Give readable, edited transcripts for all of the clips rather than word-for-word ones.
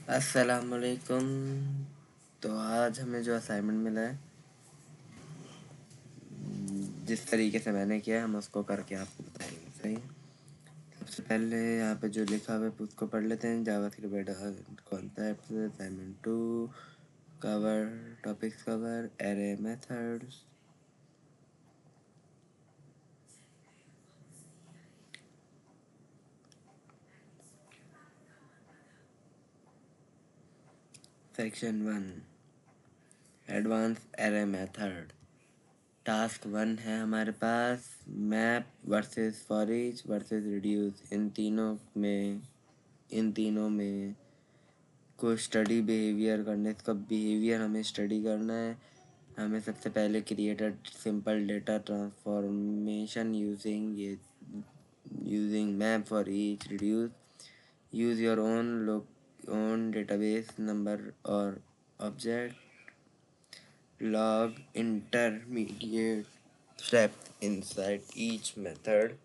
अस्सलामुअलैकुम। तो आज हमें जो असाइनमेंट मिला है, जिस तरीके से मैंने किया है हम उसको करके आपको बताएंगे। सही है। सबसे पहले यहाँ पे जो लिखा हुआ है उसको पढ़ लेते हैं। JavaScript concepts assignment 2 cover topics cover array methods. Section 1 advance array method. Task 1 है हमारे पास map versus for each versus reduce. इन तीनों में को स्टडी बिहेवियर करने, इसका बिहेवियर हमें स्टडी करना है। हमें सबसे पहले create a simple data transformation using map for each reduce. Use your own database number और object log intermediate steps inside each method.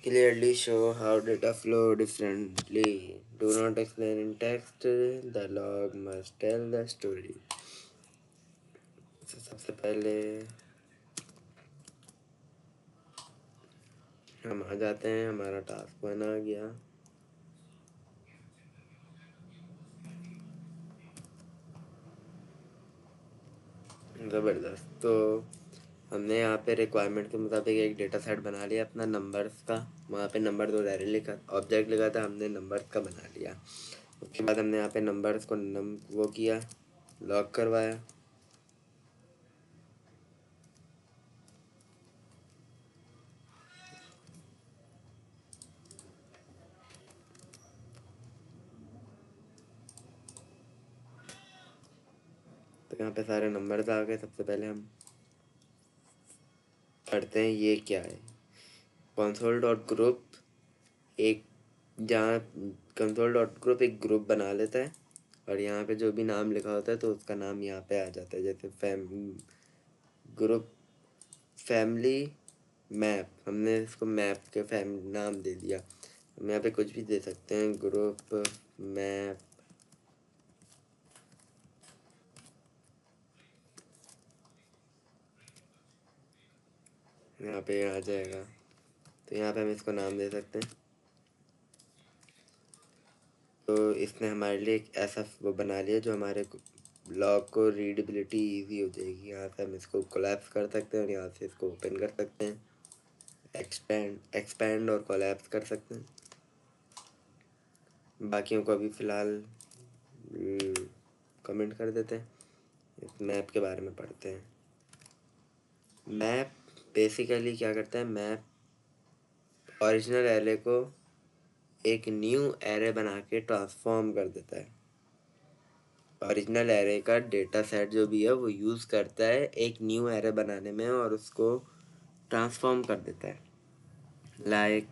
Clearly show how data flow differently. Do not explain in text. The log must tell the story. सबसे पहले हम आ जाते हैं, हमारा task बना गया। ज़बरदस्त। तो हमने यहाँ पे रिक्वायरमेंट के मुताबिक एक डेटा सेट बना लिया अपना नंबर्स का। वहाँ पे नंबर 2 डायरेक्ट लिखा, ऑब्जेक्ट लिखा था, हमने नंबर्स का बना लिया। उसके बाद हमने यहाँ पे नंबर्स को वो किया, लॉक करवाया। तो यहाँ पे सारे नंबर्स आ गए। सबसे पहले हम पढ़ते हैं ये क्या है। कंसोल डॉट ग्रुप एक जहाँ कंसोल डॉट ग्रुप एक ग्रुप बना लेता है और यहाँ पे जो भी नाम लिखा होता है तो उसका नाम यहाँ पे आ जाता है। जैसे ग्रुप फैमिली मैप, हमने इसको मैप के नाम दे दिया। हम यहाँ पे कुछ भी दे सकते हैं, ग्रुप मैप। यहाँ पे आ जाएगा, तो यहाँ पे हम इसको नाम दे सकते हैं। तो इसने हमारे लिए एक ऐसा वो बना लिया जो हमारे ब्लॉग को रीडेबिलिटी इजी हो जाएगी। यहाँ से हम इसको कोलैप्स कर सकते हैं और यहाँ से इसको ओपन कर सकते हैं, एक्सपेंड और कोलैप्स कर सकते हैं। बाकियों को अभी फ़िलहाल कमेंट कर देते हैं। इस मैप के बारे में पढ़ते हैं। मैप बेसिकली क्या करता है, मैप ओरिजिनल एरे को एक न्यू एरे बना के ट्रांसफॉर्म कर देता है। ओरिजिनल एरे का डेटा सेट जो भी है वो यूज़ करता है एक न्यू एरे बनाने में और उसको ट्रांसफॉर्म कर देता है। लाइक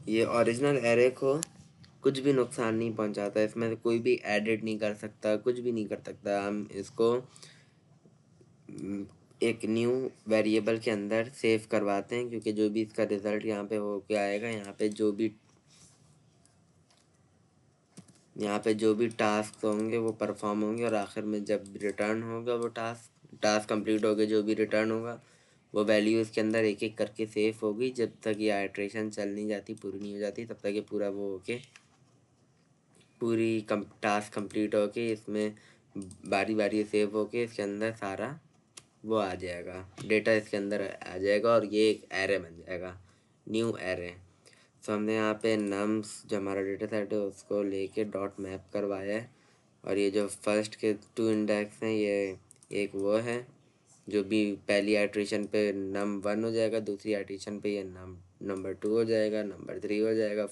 ये ओरिजिनल एरे को कुछ भी नुकसान नहीं पहुंचाता, इसमें कोई भी एडिट नहीं कर सकता, कुछ भी नहीं कर सकता। हम इसको एक न्यू वेरिएबल के अंदर सेव करवाते हैं, क्योंकि जो भी इसका रिज़ल्ट यहाँ पे हो के आएगा, यहाँ पे जो भी टास्क होंगे वो परफॉर्म होंगे और आखिर में जब रिटर्न होगा वो टास्क कंप्लीट हो गया, जो भी रिटर्न होगा वो वैल्यू इसके अंदर एक एक करके सेव होगी। जब तक ये आइट्रेशन चल नहीं जाती, पूरी नहीं हो जाती, तब तक ये पूरा वो होके पूरी टास्क कंप्लीट होके इसमें बारी बारी सेव होके इसके अंदर सारा वो आ जाएगा, डेटा इसके अंदर आ जाएगा और ये एक एरे बन जाएगा, न्यू एरे। तो हमने यहाँ पे नम्स जो हमारा डेटा सेट है उसको लेके डॉट मैप करवाया है और ये जो फर्स्ट के 2 इंडेक्स हैं, ये एक वो है जो भी पहली आइट्रेशन पे num 1 हो जाएगा, दूसरी आइट्रेशन पे ये नंबर 2 हो जाएगा, नंबर 3 हो जाएगा,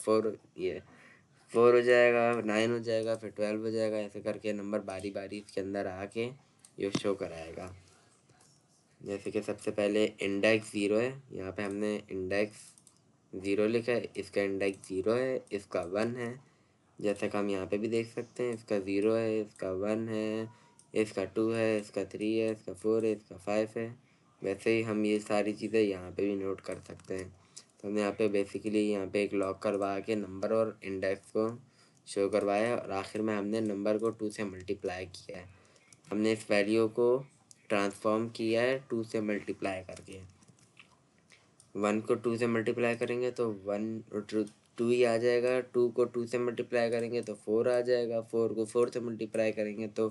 4 हो जाएगा, 9 हो जाएगा, फिर 12 हो जाएगा। ऐसे करके नंबर बारी बारी इसके अंदर आके ये शो कराएगा। जैसे कि सबसे पहले इंडेक्स 0 है, यहाँ पे हमने इंडेक्स 0 लिखा है, इसका इंडेक्स 0 है, इसका 1 है। जैसा कि हम यहाँ पे भी देख सकते हैं, इसका 0 है, इसका 1 है, इसका 2 है, इसका 3 है, इसका 4 है, इसका 5 है। वैसे ही हम ये सारी चीज़ें यहाँ पे भी नोट कर सकते हैं। तो हमने यहाँ पे बेसिकली यहाँ पे एक लॉक करवा के नंबर और इंडेक्स को शो करवाया और आखिर में हमने नंबर को 2 से मल्टीप्लाई किया है। हमने इस वैल्यू को ट्रांसफॉर्म किया है 2 से मल्टीप्लाई करके। 1 को 2 से मल्टीप्लाई करेंगे तो 2 ही आ जाएगा। 2 को 2 से मल्टीप्लाई करेंगे तो 4 आ जाएगा। 4 को 4 से मल्टीप्लाई करेंगे तो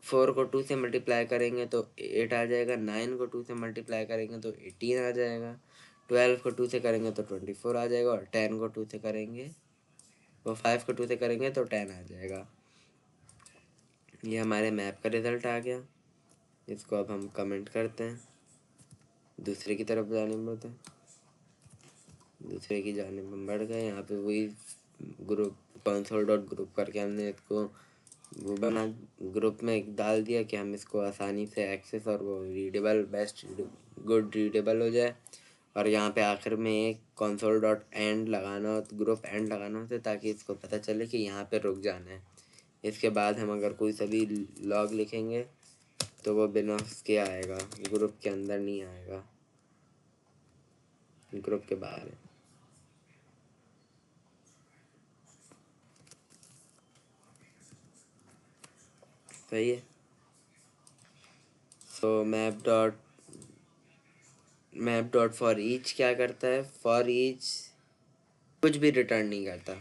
4 को 2 से मल्टीप्लाई करेंगे तो 8 आ जाएगा। 9 को 2 से मल्टीप्लाई करेंगे तो 18 आ जाएगा। 12 को 2 से करेंगे तो 24 आ जाएगा और 10 को 2 से करेंगे वो 5 को 2 से करेंगे तो 10 आ जाएगा। ये हमारे मैप का रिज़ल्ट आ गया। इसको अब हम कमेंट करते हैं, दूसरे की तरफ जाने बढ़ते हैं। दूसरे की जानिब हम बढ़ गए। यहाँ पे वही ग्रुप console.group करके हमने इसको वो बना ग्रुप में एक डाल दिया कि हम इसको आसानी से एक्सेस और वो रीडेबल गुड रीडेबल हो जाए। और यहाँ पे आखिर में एक console.end लगाना हो, ग्रुप एंड लगाना होता है ताकि इसको पता चले कि यहाँ पे रुक जाना है। इसके बाद हम अगर कोई सभी लॉग लिखेंगे तो वो बिना उसके आएगा, ग्रुप के अंदर नहीं आएगा, ग्रुप के बाहर है। सही है। So map dot for each क्या करता है? फॉर ईच कुछ भी रिटर्न नहीं करता।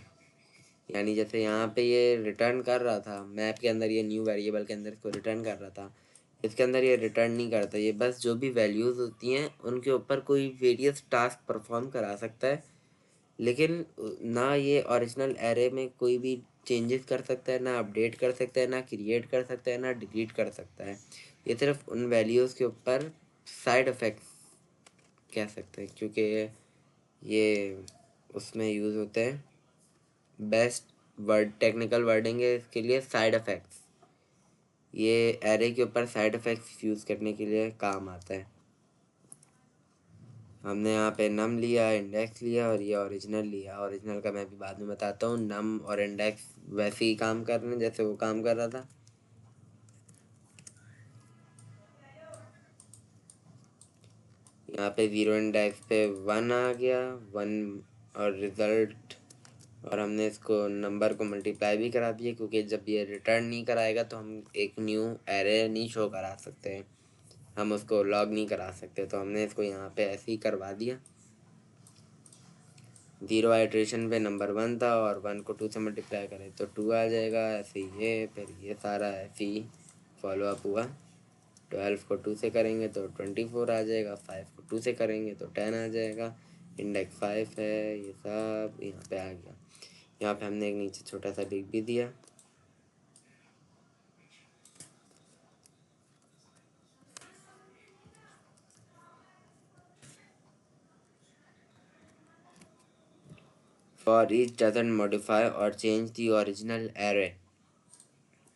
यानी जैसे यहाँ पे ये रिटर्न कर रहा था मैप के अंदर, ये न्यू वेरिएबल के अंदर इसको रिटर्न कर रहा था, इसके अंदर ये रिटर्न नहीं करता। ये बस जो भी वैल्यूज़ होती हैं उनके ऊपर कोई वेरियस टास्क परफॉर्म करा सकता है, लेकिन ना ये ओरिजिनल एरे में कोई भी चेंजेस कर सकता है, ना अपडेट कर सकता है, ना क्रिएट कर सकता है, ना डिलीट कर सकता है। ये सिर्फ उन वैल्यूज़ के ऊपर साइड इफ़ेक्ट्स कह सकते हैं, क्योंकि ये उसमें यूज़ होते हैं। बेस्ट वर्ड टेक्निकल वर्डिंग है इसके लिए साइड इफ़ेक्ट्स। ये एरे के ऊपर साइड इफ़ेक्ट्स यूज़ करने के लिए काम आता है। हमने यहाँ पे नम लिया, इंडेक्स लिया और ये ओरिजिनल लिया। ओरिजिनल का मैं भी बाद में बताता हूँ। नम और इंडेक्स वैसे ही काम कर रहे हैं जैसे वो काम कर रहा था। यहाँ पे 0 इंडेक्स पे 1 आ गया, 1 और रिज़ल्ट, और हमने इसको नंबर को मल्टीप्लाई भी करा दिया क्योंकि जब ये रिटर्न नहीं कराएगा तो हम एक न्यू एरे नहीं शो करा सकते हैं, हम उसको लॉग नहीं करा सकते। तो हमने इसको यहाँ पे ऐसे ही करवा दिया। 0 आइट्रेशन पे नंबर 1 था और 1 को 2 से मल्टीप्लाई करें तो 2 आ जाएगा। ऐसे ही ये फिर ये सारा ऐसे ही फॉलो अप हुआ। 12 को 2 से करेंगे तो 24 आ जाएगा। 5 को 2 से करेंगे तो 10 आ जाएगा। इंडेक्स 5 है, ये सब यहाँ पे आ गया। यहाँ पे हमने एक नीचे छोटा सा लिख भी दिया। For each doesn't modify or change the original array।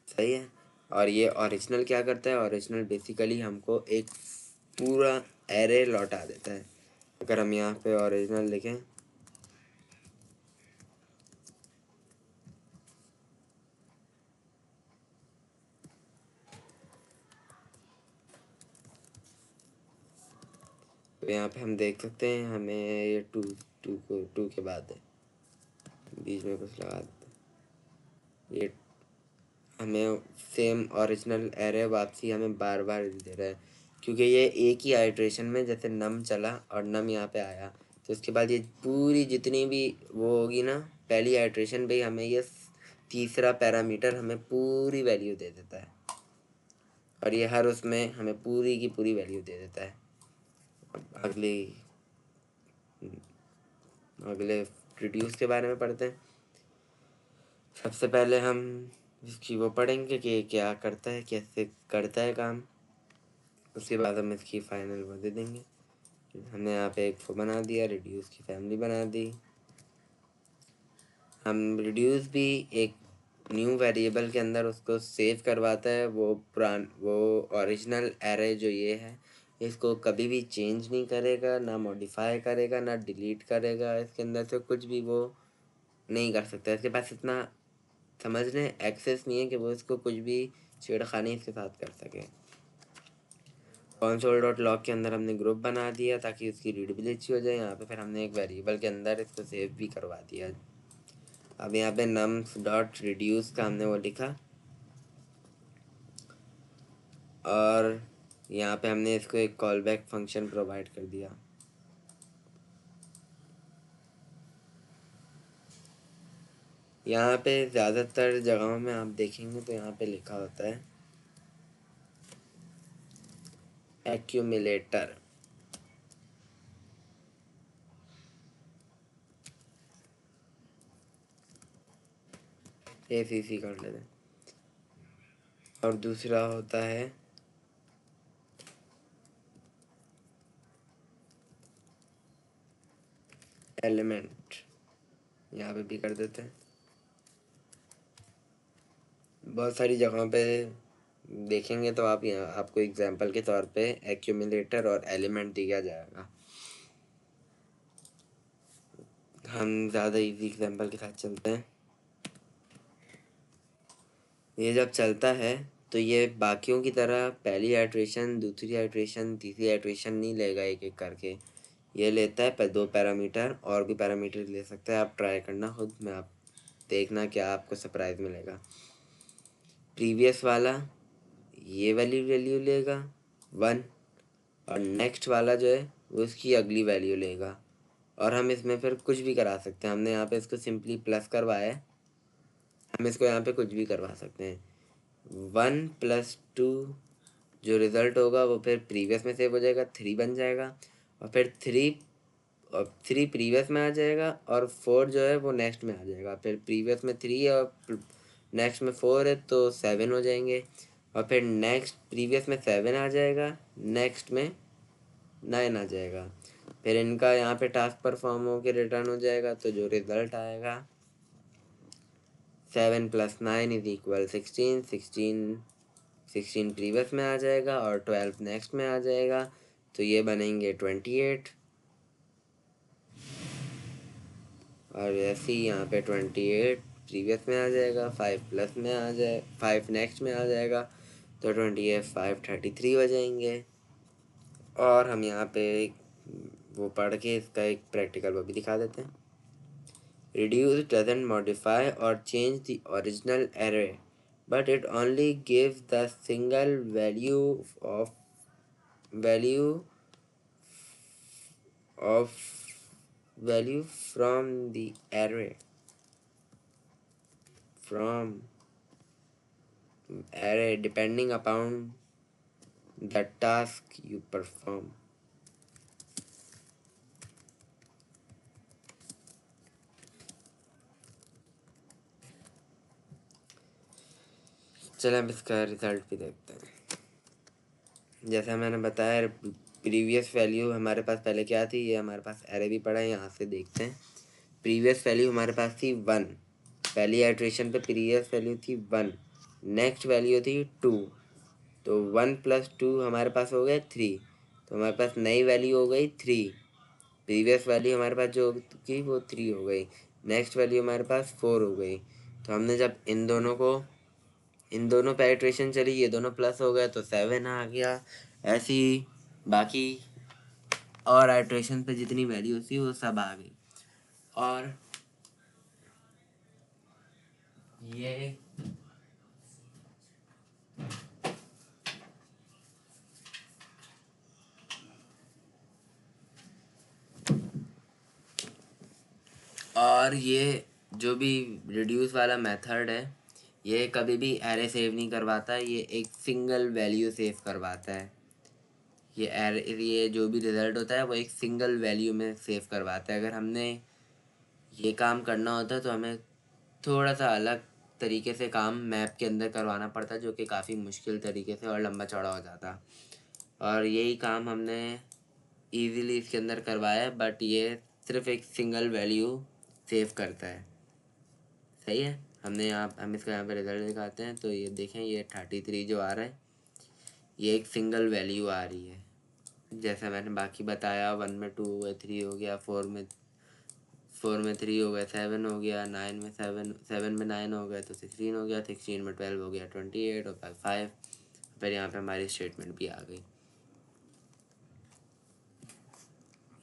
सही है। और ये ओरिजिनल क्या करता है? ओरिजिनल बेसिकली हमको एक पूरा एरे लौटा देता है। अगर हम यहाँ पे ओरिजिनल लिखें तो यहाँ पे हम देख सकते हैं हमें ये टू के बाद है, बीच में कुछ लगा देते हैं। ये हमें सेम ओरिजिनल एरे वापसी हमें बार बार दे रहा है क्योंकि ये एक ही आइट्रेशन में जैसे नम चला और नम यहाँ पे आया तो उसके बाद ये पूरी जितनी भी वो होगी ना पहली आइट्रेशन पे हमें ये तीसरा पैरामीटर हमें पूरी वैल्यू दे देता है और ये हर उसमें हमें पूरी की पूरी वैल्यू दे देता है। अगले अगले रिड्यूस के बारे में पढ़ते हैं। सबसे पहले हम इसकी वो पढ़ेंगे कि क्या करता है, कैसे करता है काम। उसके बाद हम इसकी फाइनल वो दे देंगे। हमने यहाँ पे एक वो बना दिया, रिड्यूस की फैमिली बना दी। हम रिड्यूस भी एक न्यू वेरिएबल के अंदर उसको सेव करवाता है। वो ओरिजिनल एरे जो ये है इसको कभी भी चेंज नहीं करेगा, ना मॉडिफाई करेगा, ना डिलीट करेगा। इसके अंदर से कुछ भी वो नहीं कर सकता। इसके पास इतना समझने एक्सेस नहीं है कि वो इसको कुछ भी छेड़खानी इसके साथ कर सके। कंसोल डॉट लॉग के अंदर हमने ग्रुप बना दिया ताकि उसकी रीडेबिलिटी हो जाए। यहाँ पे फिर हमने एक वेरिएबल के अंदर इसको सेव भी करवा दिया। अब यहाँ पे nums डॉट रिड्यूस का हमने वो लिखा और यहाँ पे हमने इसको एक कॉल बैक फंक्शन प्रोवाइड कर दिया। यहाँ पे ज़्यादातर जगहों में आप देखेंगे तो यहाँ पे लिखा होता है एक्यूमुलेटर। ACC कर लेते हैं। और दूसरा होता है एलिमेंट, यहाँ पे भी कर देते हैं। बहुत सारी जगहों पे देखेंगे तो आप यहाँ आपको एग्जांपल के तौर पे एक्यूमुलेटर और एलिमेंट दिया जाएगा। हम ज़्यादा इजी एग्जांपल के साथ चलते हैं। ये जब चलता है तो ये बाकियों की तरह पहली आइट्रेशन, दूसरी आइट्रेशन, तीसरी आइट्रेशन नहीं लेगा एक एक करके। ये लेता है पर 2 पैरामीटर, और भी पैरामीटर ले सकता है। आप ट्राई करना खुद में, आप देखना क्या आपको सरप्राइज मिलेगा। प्रीवियस वाला ये वाली वैल्यू लेगा 1, और नेक्स्ट वाला जो है वो उसकी अगली वैल्यू लेगा। और हम इसमें फिर कुछ भी करा सकते हैं। हमने यहाँ पे इसको सिंपली प्लस करवाया है, हम इसको यहाँ पे कुछ भी करवा सकते हैं। 1 + 2 जो रिज़ल्ट होगा वो फिर प्रीवियस में सेव हो जाएगा, 3 बन जाएगा। और फिर 3 प्रीवियस में आ जाएगा, और 4 जो है वो नेक्स्ट में आ जाएगा। फिर प्रीवियस में 3 और नेक्स्ट में 4 है तो 7 हो जाएंगे। और फिर नेक्स्ट प्रीवियस में 7 आ जाएगा, नेक्स्ट में 9 आ जाएगा। फिर इनका यहाँ पे टास्क परफॉर्म होकर रिटर्न हो जाएगा। तो जो रिज़ल्ट आएगा 7 + 9 = 16। 16 प्रीवियस में आ जाएगा और 12 नेक्स्ट में आ जाएगा। तो ये बनेंगे 28। और ऐसे ही यहाँ पे 28 प्रीवियस में आ जाएगा, 5 प्लस में आ जाए, 5 नेक्स्ट में आ जाएगा। तो 28 5 33 हो जाएंगे। और हम यहाँ पे वो पढ़ के इसका एक प्रैक्टिकल वो भी दिखा देते हैं। Reduce doesn't modify or change the original array, but it only gives the single value of value from the array depending upon the task you perform. चलिए अब इसका रिजल्ट भी देखते हैं। जैसा मैंने बताया, प्रीवियस वैल्यू हमारे पास पहले क्या थी, ये हमारे पास एरे भी पड़ा है, यहाँ से देखते हैं। प्रीवियस वैल्यू हमारे पास थी 1, पहली आइट्रेशन पे प्रीवियस वैल्यू थी 1, नेक्स्ट वैल्यू थी 2। तो 1 + 2 हमारे पास हो गए 3। तो हमारे पास नई वैल्यू हो गई 3। प्रीवियस वैल्यू हमारे पास जो थी वो 3 हो गई, नेक्स्ट वैल्यू हमारे पास 4 हो गई। तो हमने जब इन दोनों पे आइट्रेशन चली, ये दोनों प्लस हो गए तो 7 आ गया। ऐसी ही बाकी और आइट्रेशन पे जितनी वैल्यू थी वो सब आ गई। और ये जो भी रिड्यूस वाला मेथड है, ये कभी भी एरे सेव नहीं करवाता, ये एक सिंगल वैल्यू सेव करवाता है। ये जो भी रिज़ल्ट होता है वो एक सिंगल वैल्यू में सेव करवाता है। अगर हमने ये काम करना होता तो हमें थोड़ा सा अलग तरीके से काम मैप के अंदर करवाना पड़ता, जो कि काफ़ी मुश्किल तरीके से और लंबा चौड़ा हो जाता। और यही काम हमने इजीली इसके अंदर करवाया है, बट ये सिर्फ एक सिंगल वैल्यू सेव करता है। सही है। हम इसका यहाँ पे रिज़ल्ट दिखाते हैं। तो ये देखें, ये 33 जो आ रहा है ये एक सिंगल वैल्यू आ रही है। जैसा मैंने बाकी बताया, 1 में 2 हो गया, 3 हो गया, 4 में 3 हो गया, 7 हो गया, 9 में 7 में 9 हो गया तो 16 हो गया, 16 में 12 हो गया 28, और 5। फिर यहाँ पे हमारी स्टेटमेंट भी आ गई।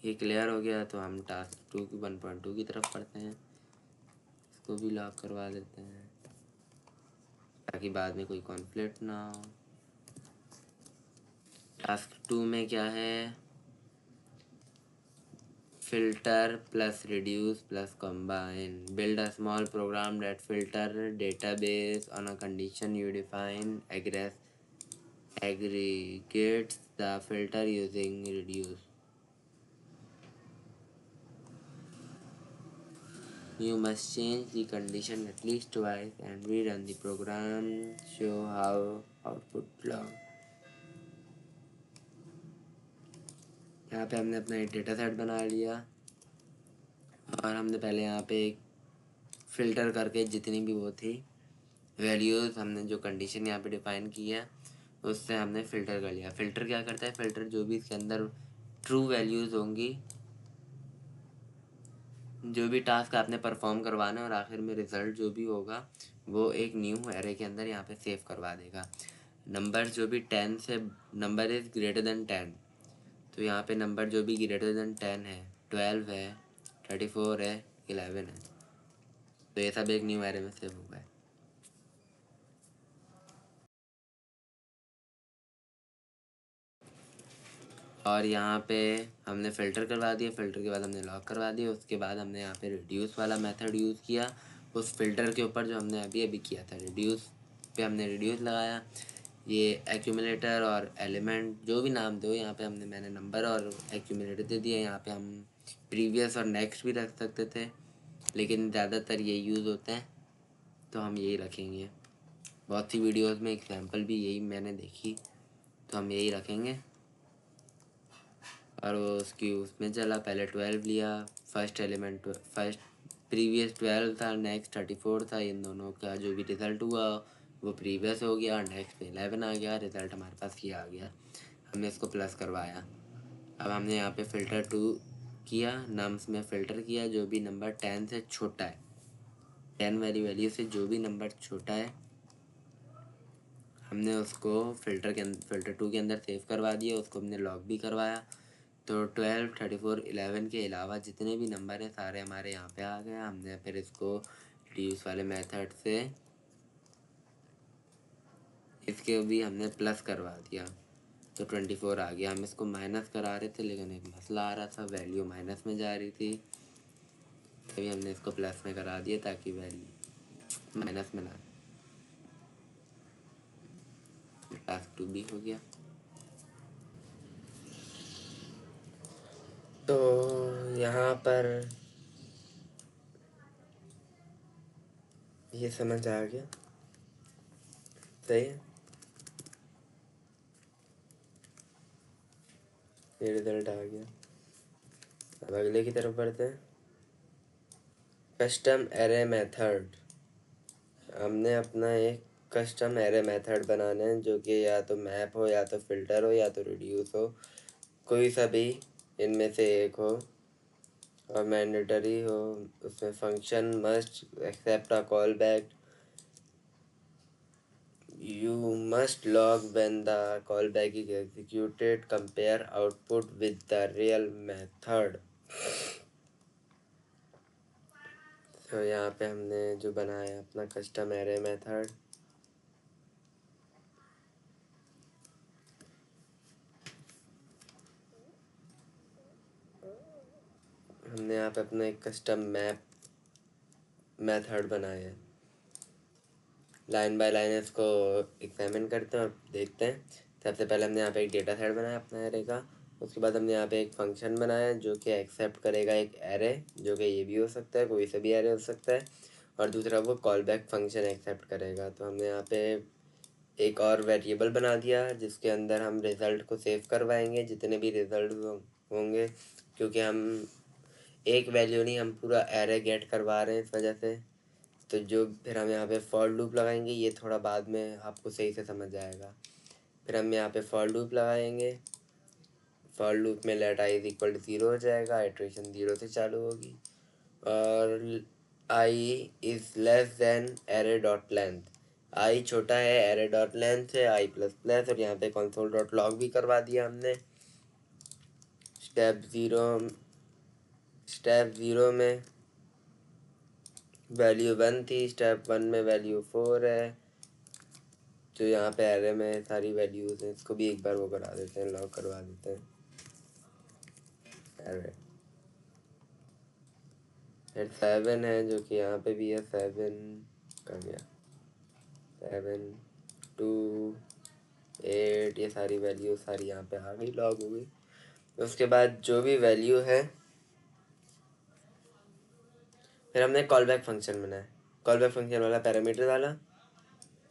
ये क्लियर हो गया तो हम टास्क 2 की 1.2 की तरफ पढ़ते हैं। इसको भी लॉक करवा देते हैं ताकि बाद में कोई कॉन्फ्लिक्ट ना हो। टास्क 2 में क्या है, filter plus reduce plus combine. Build a small program that filter database on a condition you define. Aggregates the filter using reduce. You must change the condition at least twice and rerun the program. Show how output log. यहाँ पे हमने अपना एक data set बना लिया और हमने पहले यहाँ पे एक फ़िल्टर करके जितनी भी वो थी वैल्यूज़, हमने जो कंडीशन यहाँ पे डिफ़ाइन की है उससे हमने फ़िल्टर कर लिया। फ़िल्टर क्या करता है, फ़िल्टर जो भी इसके अंदर ट्रू वैल्यूज़ होंगी, जो भी टास्क आपने परफॉर्म करवाना है और आखिर में रिज़ल्ट जो भी होगा वो एक न्यू एरे के अंदर यहाँ पे सेव करवा देगा। नंबर जो भी 10 से, नंबर इज़ ग्रेटर देन 10, तो यहाँ पे नंबर जो भी ग्रेटर देन 10 है, 12 है, 34 है, 11 है, तो ये सब एक न्यू एरे में सेव हुआ है। और यहाँ पे हमने फ़िल्टर करवा दिया, फ़िल्टर के बाद हमने लॉक करवा दिया। उसके बाद हमने यहाँ पे रिड्यूस वाला मेथड यूज़ किया उस फ़िल्टर के ऊपर जो हमने अभी अभी किया था। रिड्यूस पे हमने रिड्यूस लगाया। ये एक्यूमुलेटर और एलिमेंट जो भी नाम दो, यहाँ पे मैंने नंबर और एक्यूमुलेटर दे दिया। यहाँ पे हम प्रीवियस और नेक्स्ट भी रख सकते थे, लेकिन ज़्यादातर ये यूज़ होते हैं तो हम यही रखेंगे। बहुत सी वीडियोस में एग्जांपल भी यही मैंने देखी, तो हम यही रखेंगे। और वो उसकी उसमें चला, पहले 12 लिया, फर्स्ट एलिमेंट फर्स्ट प्रीवियस 12 था, नेक्स्ट 34 था। इन दोनों का जो भी रिज़ल्ट हुआ वो प्रीवियस हो गया, नेक्स्ट पे 11 आ गया, रिज़ल्ट हमारे पास ये आ गया। हमने इसको प्लस करवाया। अब हमने यहाँ पे फ़िल्टर 2 किया, नम्स में फ़िल्टर किया जो भी नंबर 10 से छोटा है, 10 वाली वैल्यू से जो भी नंबर छोटा है हमने उसको फ़िल्टर 2 के अंदर सेव करवा दिया। उसको हमने लॉक भी करवाया। तो 12, 34, 11 के अलावा जितने भी नंबर हैं सारे हमारे यहाँ पे आ गए। हमने फिर इसको रिड्यूस वाले मेथड से इसके भी हमने प्लस करवा दिया, तो 24 आ गया। हम इसको माइनस करा रहे थे लेकिन एक मसला आ रहा था, वैल्यू माइनस में जा रही थी, तभी हमने इसको प्लस में करा दिया ताकि वैल्यू माइनस में ना। टास्क 2 भी हो गया। तो यहाँ पर ये समझ आ गया, सही है। ये रिजल्ट आ गया। अब अगले की तरफ बढ़ते हैं। Custom array method. हमने अपना एक कस्टम एरे मेथड बनाना है जो कि या तो मैप हो, या तो फ़िल्टर हो, या तो रिड्यूस हो, कोई सा भी इनमें से एक हो और मैंडेटरी हो। उसमें function must accept a call back. You must log when the callback is executed. Compare output with the real method. तो यहाँ पे हमने जो बनाया अपना कस्टम एरे मेथड, हमने यहाँ पे अपना एक कस्टम मैप मेथड बनाया है। लाइन बाय लाइन इसको एग्जामिन करते हैं और देखते हैं। सबसे पहले हमने यहाँ पे एक डेटा सेट बनाया अपना एरे का। उसके बाद हमने यहाँ पे एक फंक्शन बनाया जो कि एक्सेप्ट करेगा एक एरे, जो कि ये भी हो सकता है, कोई सा भी एरे हो सकता है, और दूसरा वो कॉल बैक फंक्शन एक्सेप्ट करेगा। तो हमने यहाँ पे एक और वेरिएबल बना दिया जिसके अंदर हम रिज़ल्ट को सेव करवाएंगे, जितने भी रिज़ल्ट होंगे, क्योंकि हम एक वैल्यू नहीं, हम पूरा एरे गेट करवा रहे हैं इस वजह से। तो जो फिर हम यहाँ पे फॉर लूप लगाएंगे, ये थोड़ा बाद में आपको सही से समझ जाएगा। फिर हम यहाँ पे फॉर लूप लगाएंगे। फॉर लूप में let i is equal to 0 हो जाएगा, आइट्रेशन 0 से चालू होगी, और i is less than array dot length. I छोटा है एरे डॉट लेंथ से, आई प्लस प्लस। और यहाँ पे कंसोल डॉट लॉग भी करवा दिया हमने। स्टेप ज़ीरो में वैल्यू 1 थी, स्टेप 1 में वैल्यू 4 है। जो यहाँ पे एरे में सारी वैल्यूज़ हैं, इसको भी एक बार वो करा देते हैं, लॉक करवा देते हैं एरे। फिर 7 है जो कि यहाँ पे भी है, 7 का गया, 7 2 8, ये सारी वैल्यू सारी यहाँ पे आ गई, लॉग हो गई। उसके बाद जो भी वैल्यू है, फिर हमने कॉल बैक फंक्शन बनाया। कॉल बैक फंक्शन वाला पैरामीटर डाला,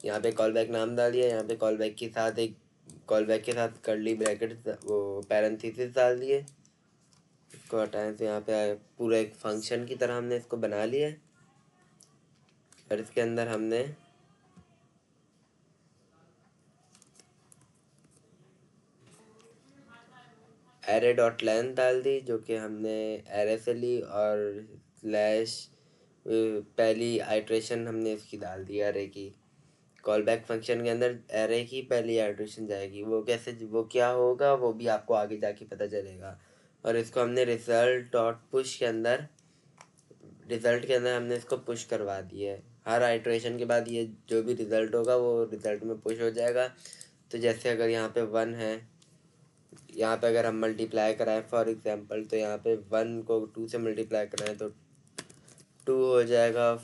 यहाँ पे कॉल बैक नाम डाल दिया, यहाँ पे कॉल बैक के साथ एक कॉल बैक के साथ कर्ली ब्रैकेट वो पैरेंथेसिस डाल दिए। इसको हटाएं तो यहाँ पे पूरा एक फंक्शन की तरह हमने इसको बना लिया है। और इसके अंदर हमने एरे डॉट लेंथ डाल दी, जो कि हमने एरे से ली, और स्लैश पहली आइट्रेशन हमने इसकी डाल दी एरे की। कॉल बैक फंक्शन के अंदर एरे की पहली आइट्रेशन जाएगी, वो कैसे, वो क्या होगा वो भी आपको आगे जाके पता चलेगा। और इसको हमने रिजल्ट डॉट पुश के अंदर, रिजल्ट के अंदर हमने इसको पुश करवा दिया है। हर आइट्रेशन के बाद ये जो भी रिजल्ट होगा वो रिजल्ट में पुश हो जाएगा। तो जैसे अगर यहाँ पे 1 है, यहाँ पे अगर हम मल्टीप्लाई कराएं फॉर एग्जांपल, तो यहाँ पे 1 को 2 से मल्टीप्लाई कराएं तो 2 हो जाएगा,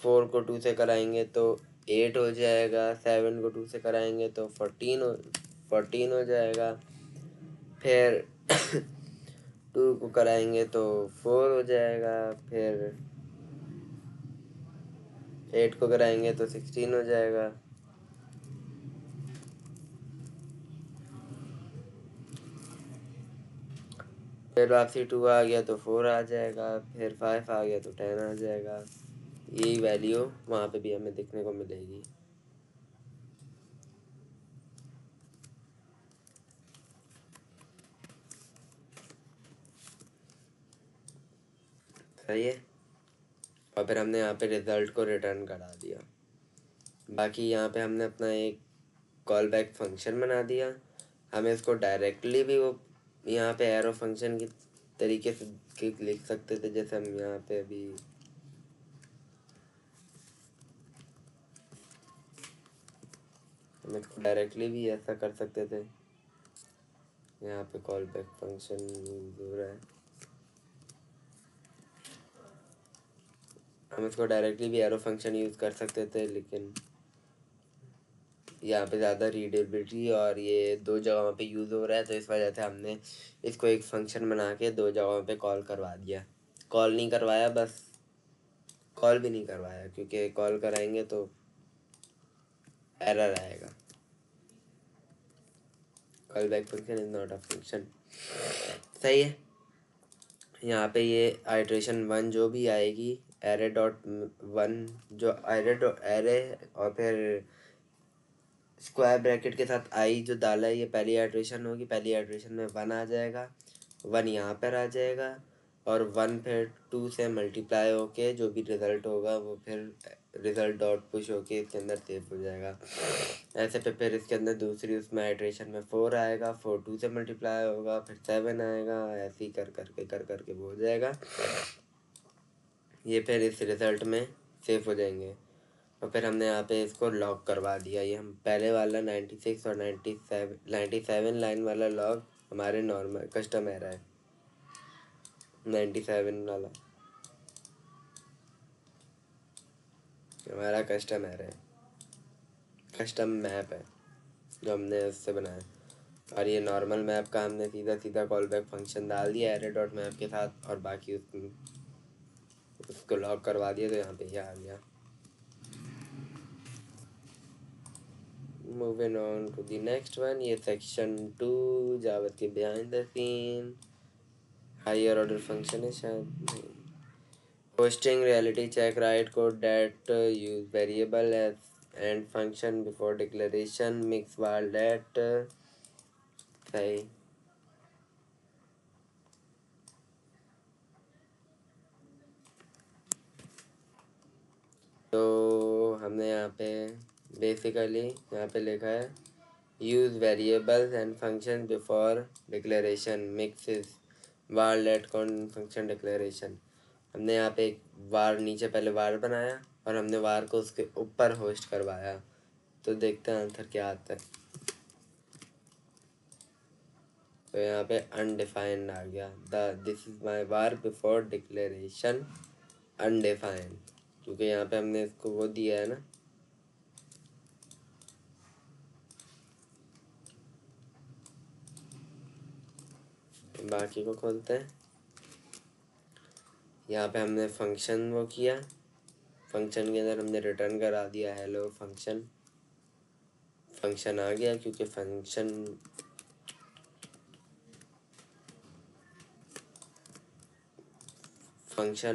4 को 2 से कराएंगे तो 8 हो जाएगा, 7 को 2 से कराएंगे तो 14 हो जाएगा, फिर 2 को कराएंगे तो 4 हो जाएगा, फिर 8 को कराएंगे तो 16 हो जाएगा। फिर वापसी 2 आ गया तो 4 आ जाएगा, फिर 5 आ गया तो 10 आ जाएगा। यही वैल्यू वहाँ पे भी हमें देखने को मिलेगी। सही है। और फिर हमने यहाँ पे रिज़ल्ट को रिटर्न करा दिया। बाकी यहाँ पे हमने अपना एक कॉल बैक फंक्शन बना दिया। हमें इसको डायरेक्टली भी वो यहाँ पे एरो फंक्शन की तरीके से लिख सकते थे, जैसे हम यहाँ पे अभी हम इसको डायरेक्टली भी ऐसा कर सकते थे। यहाँ पे कॉल बैक फंक्शन यूज हो रहा है, हम इसको डायरेक्टली भी एरो फंक्शन यूज़ कर सकते थे, लेकिन यहाँ पे ज़्यादा रीडेबिलिटी और ये 2 जगहों पे यूज़ हो रहा है, तो इस वजह से हमने इसको एक फंक्शन बना के 2 जगहों पे कॉल करवा दिया। कॉल नहीं करवाया, बस कॉल भी नहीं करवाया, क्योंकि कॉल कराएंगे तो एरर आएगा। Call back function is not a function. सही है। यहाँ पे ये आइट्रेशन 1 जो भी आएगी, एरे डॉट 1 जो एरे और फिर स्क्वायर ब्रैकेट के साथ आई जो डाला है, ये पहली आइट्रेशन होगी। पहली आइट्रेशन में 1 आ जाएगा, 1 यहाँ पर आ जाएगा, और 1 फिर 2 से मल्टीप्लाई होके जो भी रिज़ल्ट होगा वो फिर रिज़ल्ट डॉट पुश होके इसके अंदर सेव हो जाएगा। ऐसे पे फिर इसके अंदर दूसरी उसमें आइट्रेशन में 4 आएगा, 4 2 से मल्टीप्लाई होगा, फिर 7 आएगा, ऐसे ही कर करके वो हो जाएगा। ये फिर इस रिज़ल्ट में सेव हो जाएंगे। और फिर हमने यहाँ पे इसको लॉक करवा दिया। ये हम पहले वाला 96 और 97 लाइन वाला लॉग हमारे नॉर्मल कस्टम एरा है। 97 वाला हमारा कस्टम एरा है, कस्टम मैप है जो हमने उससे बनाया। और ये नॉर्मल मैप का हमने सीधा सीधा कॉल बैक फंक्शन डाल दिया एरे डॉट मैप के साथ, और बाकी उसको लॉक करवा दिया, तो यहाँ पे ये आ गया। Moving on to the next one, ये section 2 जावा के behind the scene higher order function है शायद। Hosting reality check, write code that use variable as and function before declaration, mix while that सही। तो हमने यहाँ पे बेसिकली यहाँ पे लिखा है use variables and function before declaration, mix var let const function declaration, हमने यहाँ पे एक वार नीचे पहले वार बनाया और हमने वार को उसके ऊपर होस्ट करवाया। तो देखते हैं आंसर क्या आता है। तो यहाँ पे अनडिफाइंड आ गया, this is my war before declaration undefined, क्योंकि यहाँ पे हमने इसको वो दिया है ना। बाकी को खोलते हैं। यहाँ पे हमने फंक्शन वो किया, फंक्शन के अंदर हमने रिटर्न करा दिया हेलो फंक्शन। फंक्शन आ गया क्योंकि फंक्शन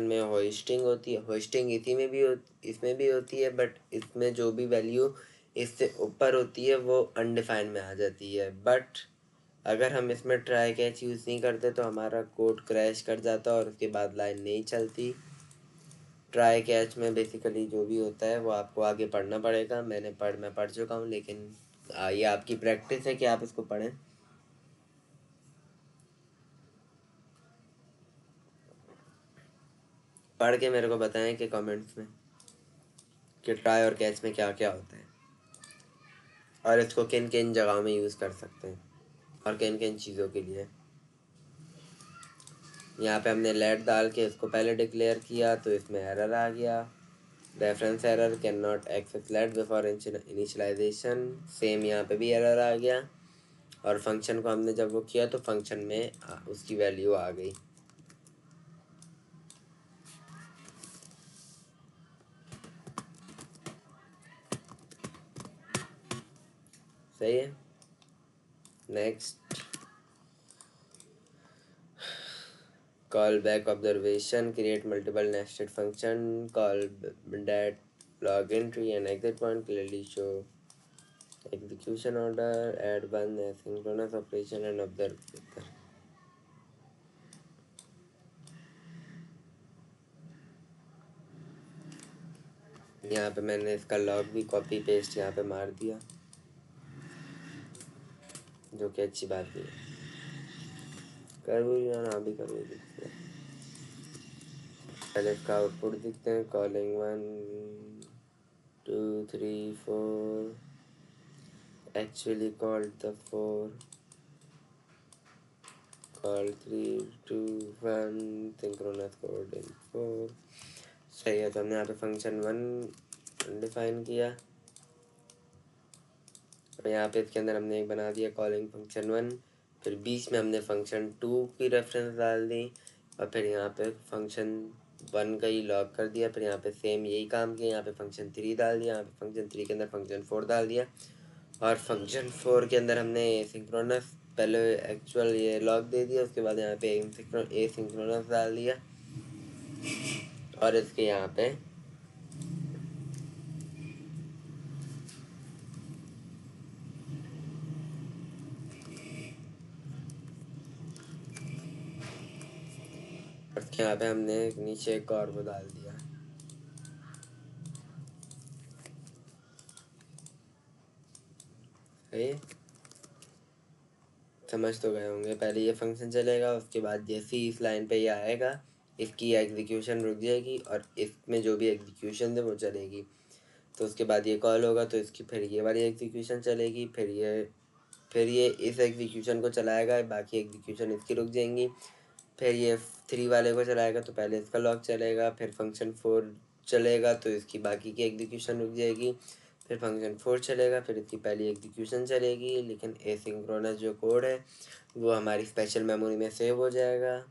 में होस्टिंग होती है, होस्टिंग इसमें भी होती है, बट इसमें जो भी वैल्यू इससे ऊपर होती है वो अनडिफाइंड में आ जाती है। बट अगर हम इसमें ट्राई कैच यूज़ नहीं करते तो हमारा कोड क्रैश कर जाता और उसके बाद लाइन नहीं चलती। ट्राई कैच में बेसिकली जो भी होता है वो आपको आगे पढ़ना पड़ेगा। मैं पढ़ चुका हूँ, लेकिन ये आपकी प्रैक्टिस है कि आप इसको पढ़ें। पढ़ के मेरे को बताएं कि कमेंट्स में कि ट्राई और कैच में क्या क्या होता है और इसको किन किन जगहों में यूज़ कर सकते हैं और किन किन चीज़ों के लिए। यहाँ पे हमने लेट डाल के इसको पहले डिक्लेयर किया तो इसमें एरर आ गया, reference error, can not access let before initialization. Same यहाँ पे भी एरर आ गया और फंक्शन को हमने जब वो किया तो फंक्शन में उसकी वैल्यू आ गई। सही है। Next, call back observation, create multiple nested function, call that login tree and exit point, clearly show execution order, add one asynchronous operation and observe. यहाँ पे मैंने इसका लॉग भी कॉपी पेस्ट यहाँ पे मार दिया, जो कि अच्छी बात नहीं है। कर ना भी कर दिखते हैं। पहले इसका आउटपुट दिखते हैं, calling 1 2 3 4 actually called the 4, call 3 2 1 synchronous code in 4। सही है। तो हमने यहाँ पे फंक्शन 1 डिफाइन किया और यहाँ पे इसके अंदर हमने एक बना दिया कॉलिंग फंक्शन 1, फिर बीच में हमने फंक्शन 2 की रेफरेंस डाल दी और फिर यहाँ पे फंक्शन 1 का ही लॉग कर दिया। फिर यहाँ पे सेम यही काम किया, यहाँ पे फंक्शन 3 डाल दिया, यहाँ पे फंक्शन 3 के अंदर फंक्शन 4 डाल दिया और फंक्शन 4 के अंदर हमने सिंक्रोनस पहले एक्चुअल ये लॉग दे दिया, उसके बाद यहाँ पे ए सिंक्रोनस डाल दिया और इसके यहाँ पे हमने नीचे एक और वो डाल दिया। सही, समझ तो गए होंगे। पहले ये फंक्शन चलेगा, उसके बाद जैसे ही इस लाइन पे ये आएगा इसकी एग्जीक्यूशन रुक जाएगी और इसमें जो भी एग्जीक्यूशन है वो चलेगी। तो उसके बाद ये कॉल होगा तो इसकी फिर ये वाली एग्जीक्यूशन चलेगी, फिर ये इस एग्जीक्यूशन को चलाएगा, बाकी एग्जीक्यूशन इसकी रुक जाएंगी। फिर ये 3 वाले को चलाएगा तो पहले इसका लॉक चलेगा, फिर फंक्शन 4 चलेगा तो इसकी बाकी की एग्जीक्यूशन रुक जाएगी, फिर फंक्शन 4 चलेगा, फिर इसकी पहली एग्जीक्यूशन चलेगी। लेकिन एसिंक्रोनस जो कोड है वो हमारी स्पेशल मेमोरी में सेव हो जाएगा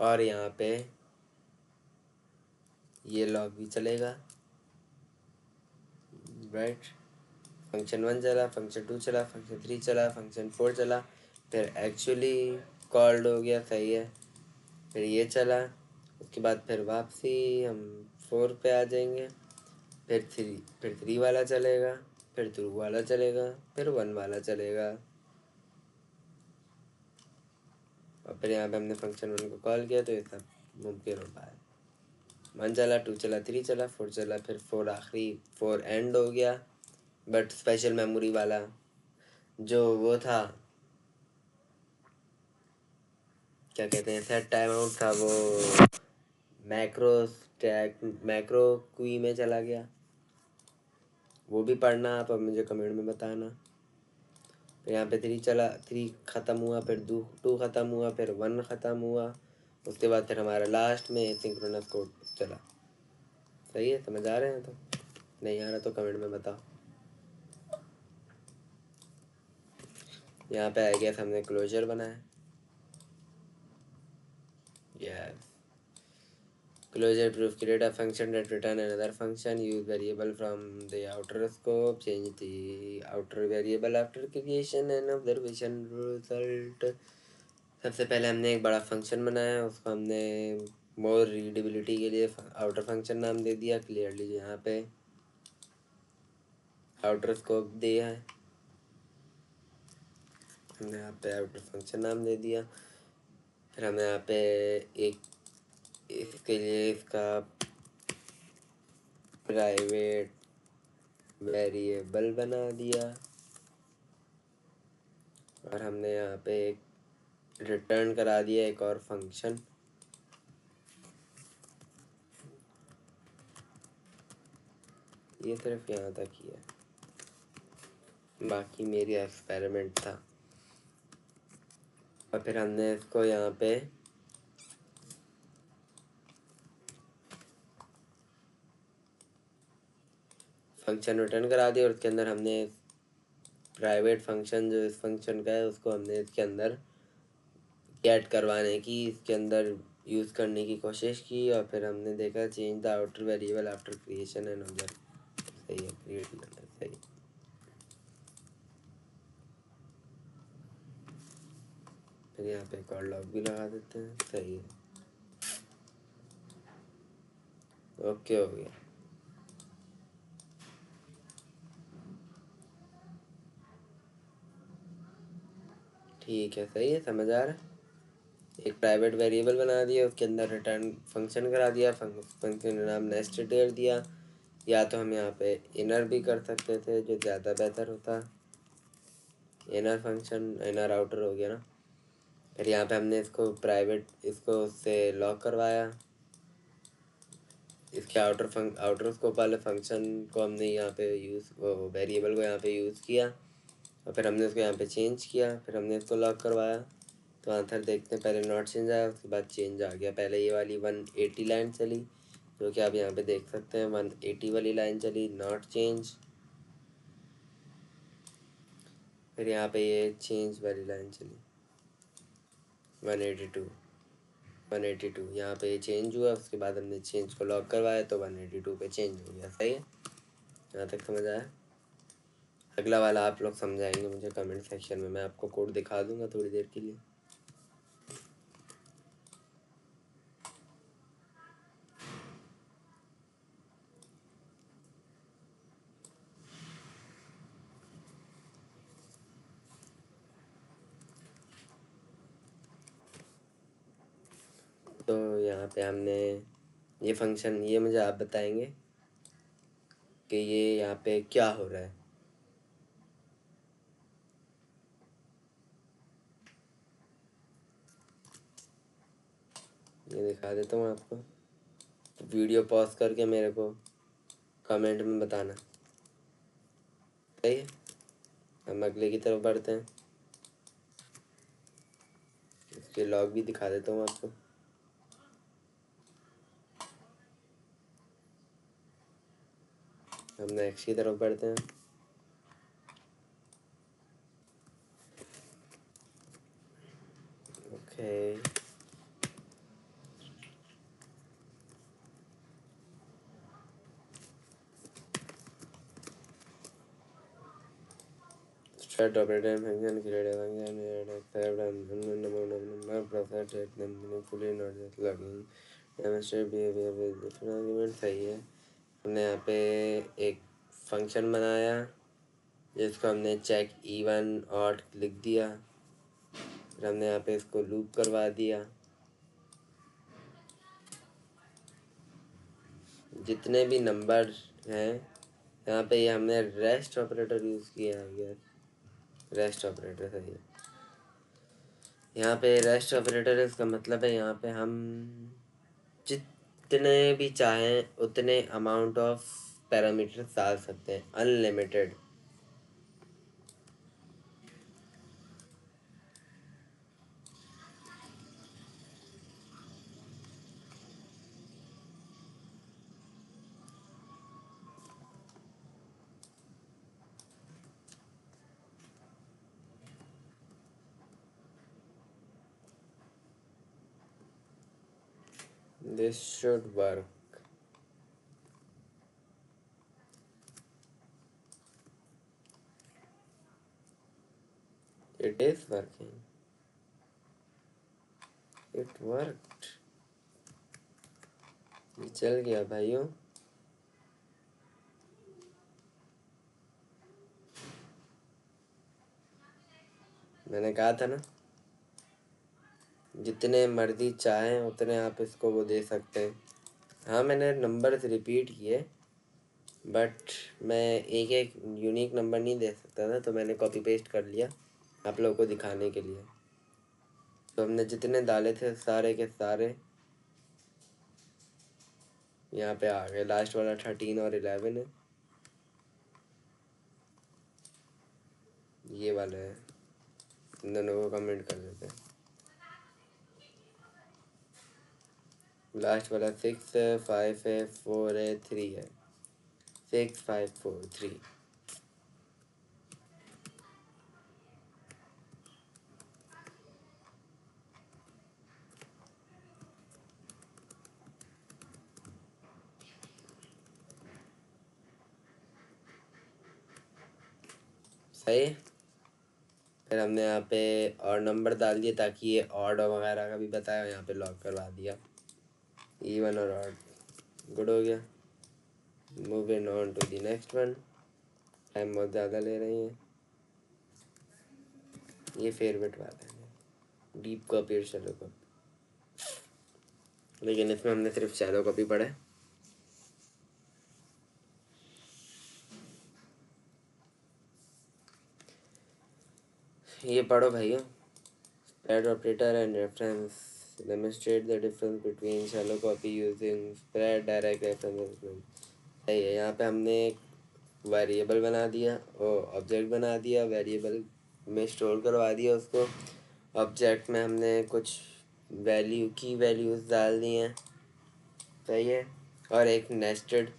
और यहाँ पे ये लॉग भी चलेगा, राइट। फंक्शन 1 चला, फंक्शन 2 चला, फंक्शन 3 चला, फंक्शन 4 चला, फिर एक्चुअली कॉल्ड हो गया, सही है। फिर ये चला, उसके बाद फिर वापसी हम 4 पे आ जाएंगे, फिर 3 वाला चलेगा, फिर 2 वाला चलेगा, फिर 1 वाला चलेगा और फिर यहाँ पे हमने फंक्शन 1 को कॉल किया तो ये सब मुमकिन हो पाया। 1 चला, 2 चला, 3 चला, 4 चला, फिर 4 आखिरी 4 एंड हो गया। बट स्पेशल मेमोरी वाला जो वो था क्या कहते हैं, सेट टाइम आउट था वो मैक्रो स्टैक मैक्रो क्वी में चला गया। वो भी पढ़ना आप, अब मुझे कमेंट में बताना। फिर यहाँ पे 3 चला, 3 ख़त्म हुआ, फिर 2 ख़त्म हुआ, फिर 1 ख़त्म हुआ। उसके बाद फिर हमारा लास्ट में सिंक्रोनस कोड चला। सही है, समझ आ रहे हैं? तो नहीं आ रहा तो कमेंट में बताओ। यहाँ पे आ गया, हमने क्लोजर बनाया। Yes, closure proof create a function that return another function, use variable from the outer scope, change the outer variable after creation and observation result। सबसे पहले हमने एक बड़ा फंक्शन बनाया, उसको हमने मोर रीडेबिलिटी के लिए आउटर फंक्शन नाम दे दिया। क्लियरली यहाँ पे आउटर स्कोप दिया है, हमने यहाँ पे आउटर फंक्शन नाम दे दिया। फिर हमने यहाँ पे एक इसके लिए इसका प्राइवेट वेरिएबल बना दिया, और हमने यहाँ पे एक रिटर्न करा दिया एक और फंक्शन। ये सिर्फ यहाँ तक ही है, बाकी मेरी एक्सपेरिमेंट था। और फिर हमने इसको यहाँ पे फंक्शन रिटर्न करा दिया, और उसके अंदर हमने प्राइवेट फंक्शन जो इस फंक्शन का है उसको हमने इसके अंदर ऐड करवाने की, इसके अंदर यूज़ करने की कोशिश की। और फिर हमने देखा change the outer variable after creation and observe. सही है, क्रिएट करना सही। फिर यहाँ पे एक और लॉग भी लगा देते हैं। सही है, ओके हो गया। ठीक है, सही है, समझ आ रहा है। एक प्राइवेट वेरिएबल बना दिया, उसके अंदर रिटर्न फंक्शन करा दिया, फंक्शन का नाम नेस्ट डिटेल दिया। या तो हम यहाँ पे इनर भी कर सकते थे, जो ज़्यादा बेहतर होता। इनर फंक्शन, इनर आउटर हो गया ना। फिर यहाँ पे हमने इसको प्राइवेट, इसको उससे लॉक करवाया। इसके आउटर स्कोप वाले फंक्शन को हमने यहाँ पे यूज़, वो वेरिएबल को यहाँ पे यूज़ किया, और फिर हमने उसको यहाँ पे चेंज किया। फिर हमने इसको लॉक करवाया, तो आंसर देखते हैं। पहले नॉट चेंज आया, उसके बाद चेंज आ गया। पहले ये वाली 180 लाइन चली, जो कि आप यहाँ पे देख सकते हैं 180 वाली लाइन चली, नॉट चेंज। फिर यहाँ पे ये चेंज वाली लाइन चली 182 यहाँ पे ये चेंज हुआ। उसके बाद हमने चेंज को लॉक करवाया, तो 182 पे चेंज हो गया। सही है, यहाँ तक समझ आया? अगला वाला आप लोग समझाएंगे मुझे कमेंट सेक्शन में, मैं आपको कोड दिखा दूंगा थोड़ी देर के लिए। तो यहाँ पे हमने ये फंक्शन, ये मुझे आप बताएंगे कि ये यहाँ पे क्या हो रहा है। ये दिखा देता हूँ आपको, तो वीडियो पॉज करके मेरे को कमेंट में बताना। सही है, हम अगले की तरफ बढ़ते हैं। इसके लॉग भी दिखा देता हूँ आपको। हम नेक्स्ट की तरफ बढ़ते हैं। Okay, start operator function create a function accept and number process it meaningfully not just logging demonstrate behavior with different argument। सही है, हमने यहाँ पे एक फंक्शन बनाया जिसको हमने चेक इवन ऑड लिख दिया। फिर हमने यहाँ पे इसको लूप करवा दिया। जितने भी नंबर हैं यहाँ पे, ये हमने रेस्ट ऑपरेटर यूज़ किया है। रेस्ट ऑपरेटर सही है। यहाँ पे रेस्ट ऑपरेटर इसका मतलब है यहाँ पे हम जितने भी चाहें उतने अमाउंट ऑफ पैरामीटर डाल सकते हैं, unlimited. This should work. It is working. It worked. ये चल गया भाइयों। मैंने कहा था ना, जितने मर्जी चाहें उतने आप इसको वो दे सकते हैं। हाँ, मैंने नंबर्स रिपीट किए, बट मैं एक एक यूनिक नंबर नहीं दे सकता था, तो मैंने कॉपी पेस्ट कर लिया आप लोगों को दिखाने के लिए। तो हमने जितने डाले थे सारे के सारे यहाँ पे आ गए। लास्ट वाला 13 और 11 है, ये वाला है। इन दोनों को कमेंट कर देते हैं। लास्ट वाला 6 है, 5 है, 4 है, 3 है। 6 5 4 3। सही है। फिर हमने यहाँ पे और नंबर डाल दिए ताकि ये ऑड वगैरह का भी बताया, यहाँ पे लॉक करवा दिया। इवन और ऑड गुड हो गया। Moving on to the next one. Time बहुत ज़्यादा ले रही है। ये फेवरेट वाला है, डीप कॉपी और शैलो कॉपी, लेकिन इसमें हमने सिर्फ शैलो कॉपी पढ़ा है। ये पढ़ो भैया। Spread operator and reference demonstrate the difference between shallow copy using spread direct reference। सही है। यहाँ पे हमने एक वेरिएबल बना दिया और ऑब्जेक्ट बना दिया, वेरिएबल में स्टोर करवा दिया उसको। ऑब्जेक्ट में हमने कुछ वैल्यू की वैल्यूज डाल दी हैं। सही है। और एक नेस्टेड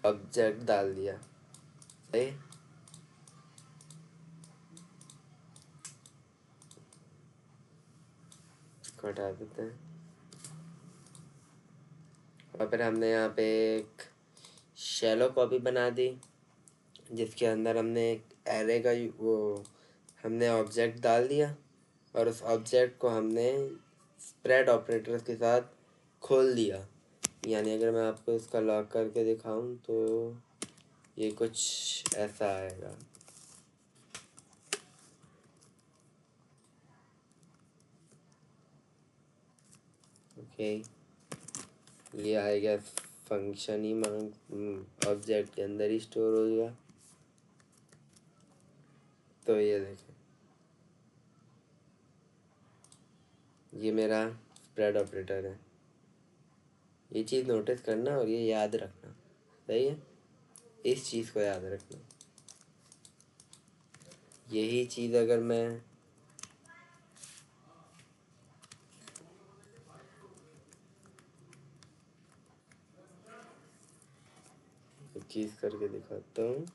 ऑब्जेक्ट डाल दिया। सही है। इसको हटा देते हैं। और फिर हमने यहाँ पे एक शैलो कॉपी बना दी, जिसके अंदर हमने एक एरे का वो हमने ऑब्जेक्ट डाल दिया, और उस ऑब्जेक्ट को हमने स्प्रेड ऑपरेटर्स के साथ खोल दिया। यानी अगर मैं आपको इसका लॉक करके दिखाऊं तो ये कुछ ऐसा आएगा। ओके, ये आएगा फंक्शन ही मांग ऑब्जेक्ट के अंदर ही स्टोर हो गया। तो ये देखें, ये मेरा स्प्रेड ऑपरेटर है। ये चीज़ नोटिस करना और ये याद रखना। सही है। इस चीज़ को याद रखना। यही चीज़ अगर मैं एक चीज़ करके दिखाता हूँ।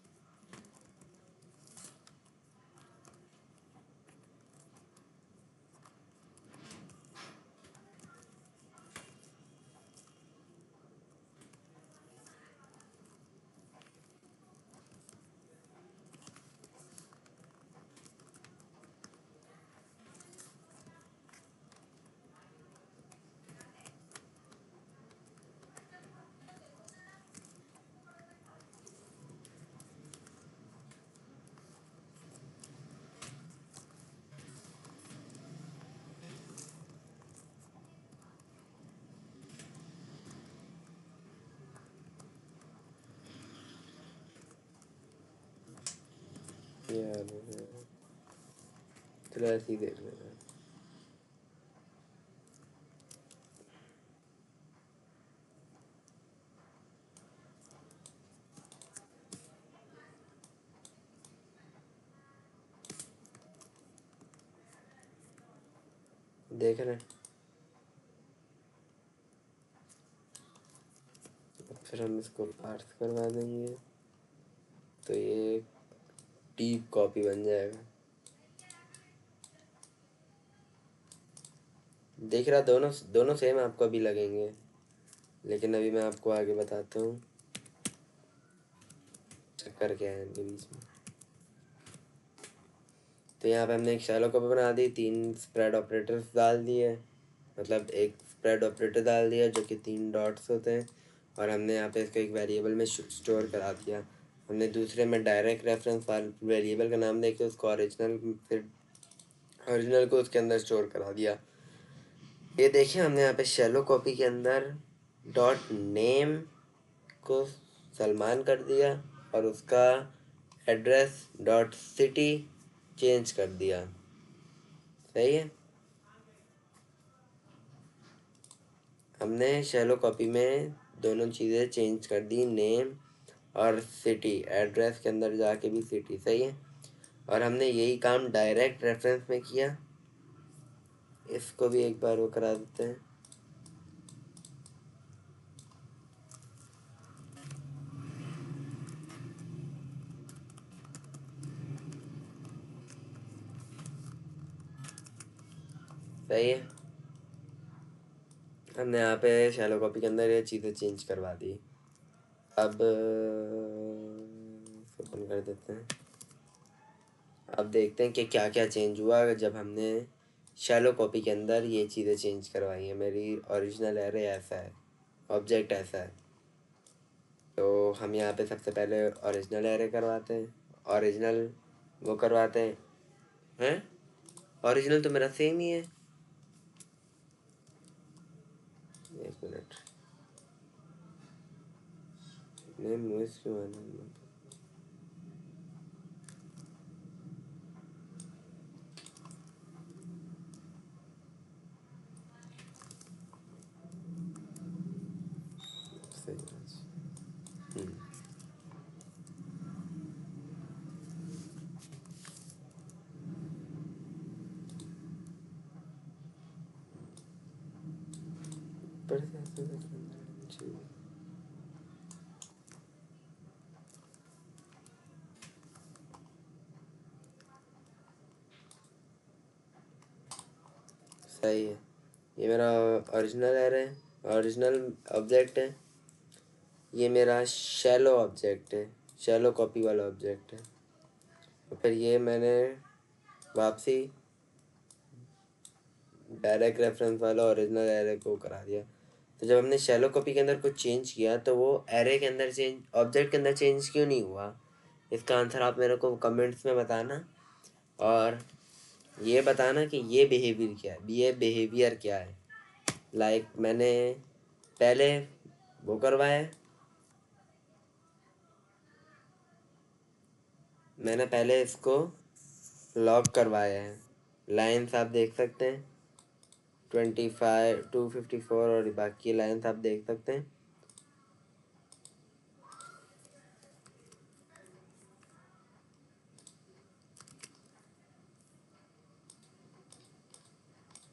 यार चलो ऐसे ही देख लेते हैं। देख रहे हैं। फिर हम इसको पार्स करवा देंगे तो ये डीप कॉपी बन जाएगा। देख रहा, दोनों दोनों सेम आपको अभी लगेंगे, लेकिन अभी मैं आपको आगे बताता हूँ चक्कर क्या है इनके बीच में। तो यहाँ पे हमने एक शैलो कॉपी बना दी, 3 स्प्रेड ऑपरेटर्स डाल दिए, मतलब एक स्प्रेड ऑपरेटर डाल दिया जो कि 3 डॉट्स होते हैं, और हमने यहाँ पे इसको एक वेरिएबल में स्टोर करा दिया। हमने दूसरे में डायरेक्ट रेफरेंस वेरिएबल का नाम देके उसको ओरिजिनल को उसके अंदर स्टोर करा दिया। ये देखिए, हमने यहाँ पे शैलो कॉपी के अंदर डॉट नेम को सलमान कर दिया और उसका एड्रेस डॉट सिटी चेंज कर दिया। सही है। हमने शैलो कॉपी में दोनों चीज़ें चेंज कर दी, नेम और सिटी, एड्रेस के अंदर जाके भी सिटी। सही है। और हमने यही काम डायरेक्ट रेफरेंस में किया। इसको भी एक बार वो करा देते हैं। सही है। हमने यहाँ पे शैलो कॉपी के अंदर ये चीज़ें चेंज करवा दी। अब ओपन कर देते हैं। अब देखते हैं कि क्या क्या चेंज हुआ जब हमने शैलो कॉपी के अंदर ये चीज़ें चेंज करवाई हैं। मेरी ओरिजिनल एरे ऐसा है, ऑब्जेक्ट ऐसा है। तो हम यहाँ पे सबसे पहले ओरिजिनल एरे करवाते हैं, ओरिजिनल वो करवाते हैं। ओरिजिनल तो मेरा सेम ही है। एक मिनट, नेम मूवीज क्यों आना। सही है। पर सही है। ये मेरा ओरिजिनल एरे है, ओरिजिनल ऑब्जेक्ट है। ये मेरा शैलो ऑब्जेक्ट है, शैलो कॉपी वाला ऑब्जेक्ट है। और फिर ये मैंने वापसी डायरेक्ट रेफरेंस वाला ओरिजिनल एरे को करा दिया। तो जब हमने शैलो कॉपी के अंदर कुछ चेंज किया तो वो एरे के अंदर चेंज, ऑब्जेक्ट के अंदर चेंज क्यों नहीं हुआ? इसका आंसर आप मेरे को कमेंट्स में बताना, और ये बताना कि ये बिहेवियर क्या है, ये बिहेवियर क्या है। लाइक मैंने पहले वो करवाया है, मैंने पहले इसको लॉक करवाया है। लाइन्स आप देख सकते हैं, 25 254, और बाकी लाइन्स आप देख सकते हैं।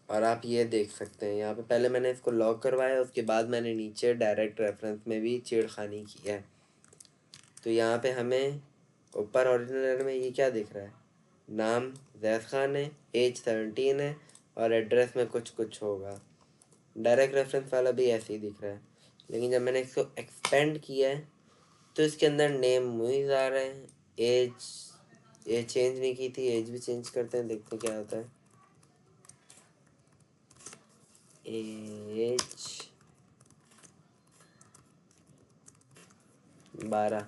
और आप ये देख सकते हैं यहाँ पे पहले मैंने इसको लॉक करवाया, उसके बाद मैंने नीचे डायरेक्ट रेफरेंस में भी छेड़खानी की है। तो यहाँ पे हमें ऊपर ओरिजिनल में ये क्या दिख रहा है, नाम जैद खान है, एज 17 है, और एड्रेस में कुछ कुछ होगा। डायरेक्ट रेफरेंस वाला भी ऐसे ही दिख रहा है, लेकिन जब मैंने इसको एक्सपेंड किया है तो इसके अंदर नेम मुइज़ आ रहे हैं, एज चेंज नहीं की थी, एज भी चेंज करते हैं, देखते हैं क्या होता है। एज 12,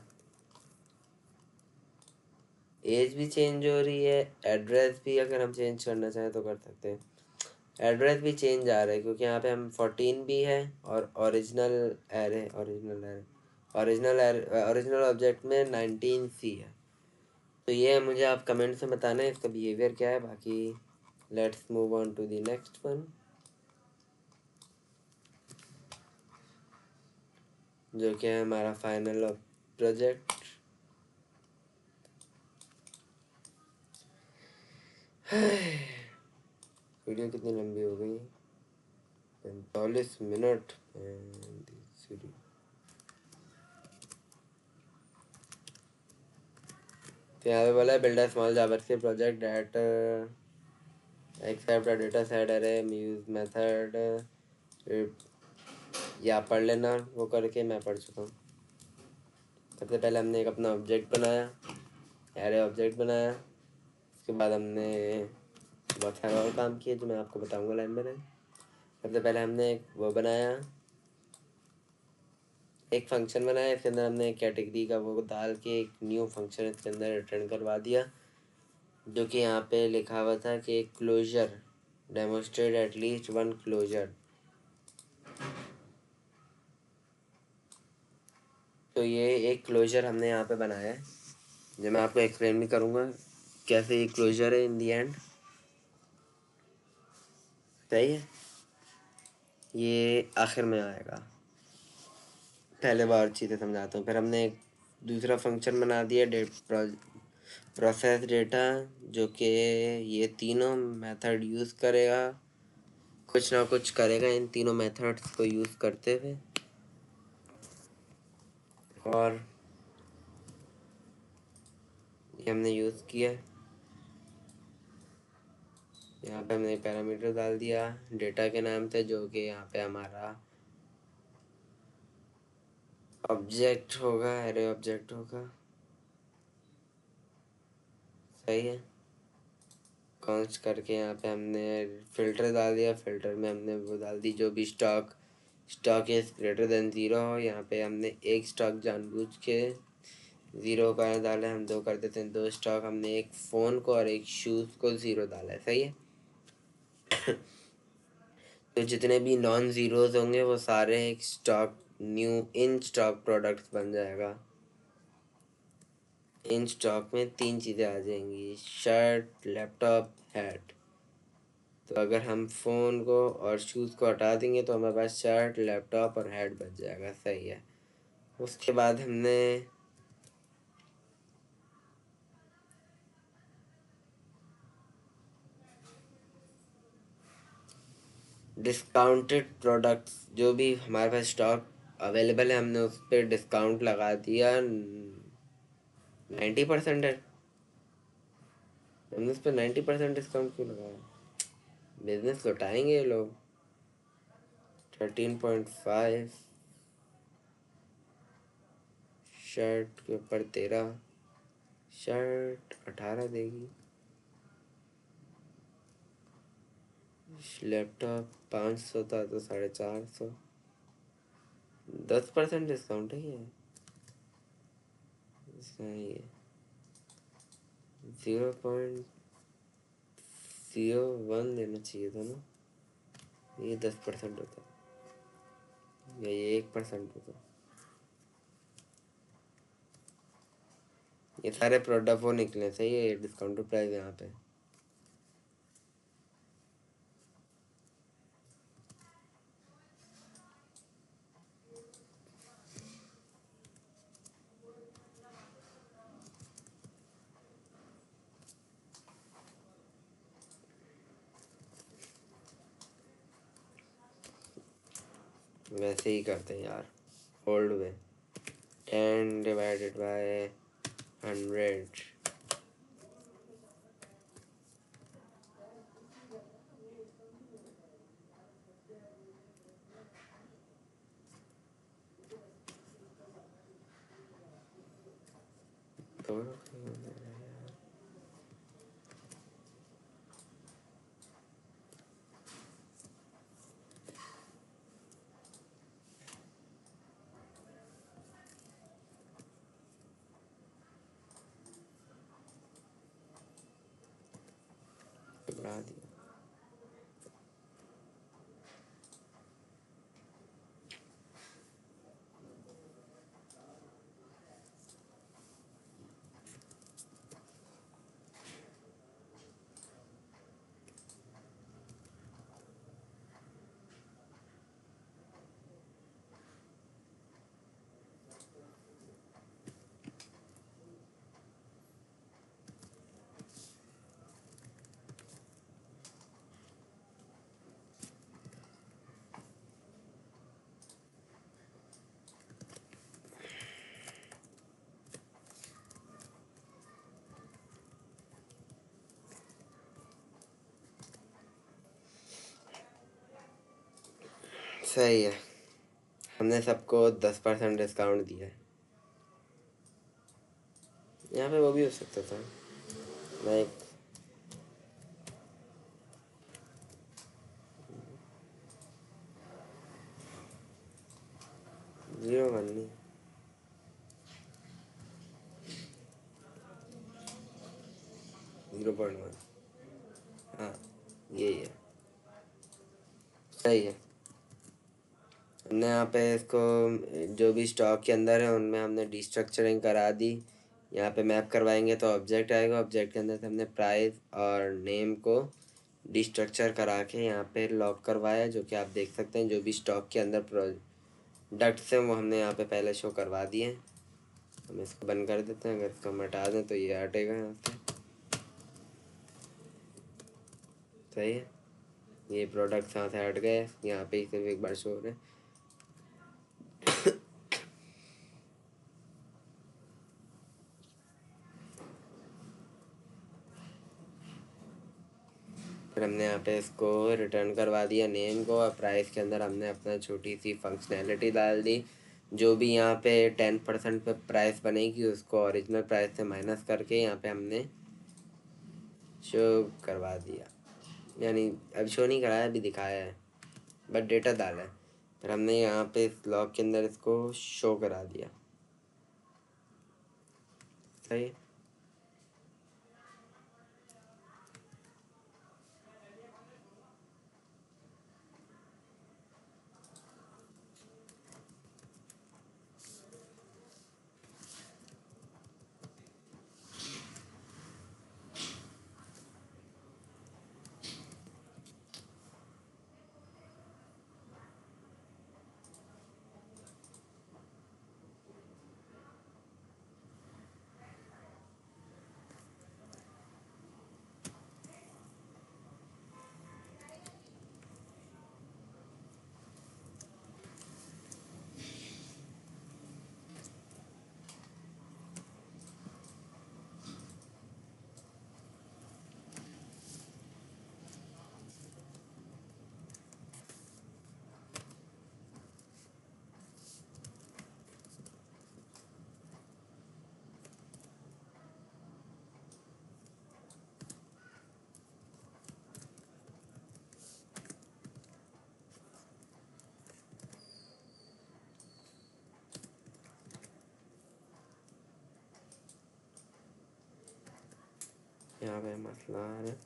एज भी चेंज हो रही है, एड्रेस भी अगर हम चेंज करना चाहें तो कर सकते हैं। एड्रेस भी चेंज आ रहा है क्योंकि यहाँ पे हम 14 भी है, और ओरिजिनल ऑब्जेक्ट में 19C है। तो ये मुझे आप कमेंट में बताना है इसका बिहेवियर क्या है। बाकी let's move on to the next one, जो कि है हमारा फाइनल प्रोजेक्ट। वीडियो कितनी लंबी हो गई, 45 मिनट। तो यहाँ पे बोला है build a small JavaScript project that accept a data set array use method. या पढ़ लेना, वो करके मैं पढ़ चुका हूँ। सबसे पहले हमने एक अपना ऑब्जेक्ट बनाया, एरे ऑब्जेक्ट बनाया। उसके बाद हमने बहुत सारे और काम किए जो मैं आपको बताऊंगा लाइन बाय लाइन। सबसे पहले हमने एक वो बनाया, एक फंक्शन बनाया। इसके अंदर हमने एक कैटेगरी का वो डाल के एक न्यू फंक्शन इसके अंदर रिटर्न करवा दिया, जो कि यहाँ पे लिखा हुआ था कि एक closure demonstrate at least one closure. तो ये एक क्लोजर हमने यहाँ पे बनाया है, जो मैं आपको एक्सप्लेन भी करूँगा कैसे ये क्लोजर है इन दी एंड। सही है, ये आखिर में आएगा। पहले बार चीज़ें समझाता हूँ। फिर हमने एक दूसरा फंक्शन बना दिया प्रोसेस डेटा, जो कि ये तीनों मेथड यूज़ करेगा, कुछ ना कुछ करेगा इन तीनों मेथड्स को यूज़ करते हुए। और ये हमने यूज़ किया, यहाँ पे हमने पैरामीटर डाल दिया डेटा के नाम से, जो कि यहाँ पे हमारा ऑब्जेक्ट होगा, एरे ऑब्जेक्ट होगा। सही है, कॉन्स्ट करके यहाँ पे हमने फ़िल्टर डाल दिया। फ़िल्टर में हमने वो डाल दी जो भी stock is greater than zero हो। यहाँ पे हमने एक स्टॉक जानबूझ के ज़ीरो का डाला है, हम दो कर देते हैं दो स्टॉक। हमने एक फ़ोन को और एक शूज़ को ज़ीरो डाला है। सही है। तो जितने भी नॉन ज़ीरोज़ होंगे वो सारे एक stock new in stock products बन जाएगा। इन स्टॉक में तीन चीज़ें आ जाएंगी, शर्ट, लैपटॉप, हैट। तो अगर हम फ़ोन को और शूज़ को हटा देंगे तो हमारे पास शर्ट, लैपटॉप और हैट बच जाएगा। सही है। उसके बाद हमने डिस्काउंटेड प्रोडक्ट्स, जो भी हमारे पास स्टॉक अवेलेबल है, हमने उस पर डिस्काउंट लगा दिया 90% है। हमने उस पर 90% डिस्काउंट क्यों लगाया? बिजनेस लौटाएंगे ये लोग। 13.5 शर्ट के ऊपर 13, शर्ट 18 देगी। लैपटॉप 500 था तो 450। 10% डिस्काउंट है ये इसका। ये 0.01 देना चाहिए था ना, ये 10% होता या ये 1% होता। ये सारे प्रोडक्ट वो निकले। सही है, ये डिस्काउंटेड प्राइस यहाँ पे। वैसे ही करते हैं यार, ओल्ड वे। 10 divided by 100। तो बढ़ा दिया। सही है, हमने सबको 10% डिस्काउंट दिया है। यहाँ पे वो भी हो सकता था, लाइक 0 1 नहीं, 0.1। हाँ, यही है, सही है। हमने यहाँ पे इसको जो भी स्टॉक के अंदर है उनमें हमने डिस्ट्रक्चरिंग करा दी। यहाँ पे मैप करवाएंगे तो ऑब्जेक्ट आएगा, ऑब्जेक्ट के अंदर से हमने प्राइस और नेम को डिस्ट्रक्चर करा के यहाँ पे लॉक करवाया, जो कि आप देख सकते हैं। जो भी स्टॉक के अंदर प्रोडक्ट्स हैं वो हमने यहाँ पे पहले शो करवा दिए हैं। हम इसको बंद कर देते हैं, अगर इसको हम हटा दें तो ये हटेगा यहाँ से। सही है, ये प्रोडक्ट्स यहाँ से हट गए, यहाँ पे ही सिर्फ एक बार शो हो रहे हैं। फिर हमने यहाँ पे इसको रिटर्न करवा दिया नेम को, और प्राइस के अंदर हमने अपना छोटी सी फंक्शनैलिटी डाल दी। जो भी यहाँ पे 10% पे प्राइस बनेगी उसको ओरिजिनल प्राइस से माइनस करके यहाँ पे हमने शो करवा दिया, यानी अब शो नहीं कराया, अभी दिखाया है, बट डेटा डाला है। फिर हमने यहाँ पे इस लॉग के अंदर इसको शो करा दिया। सही है, यहाँ पे मसला आ रहा है।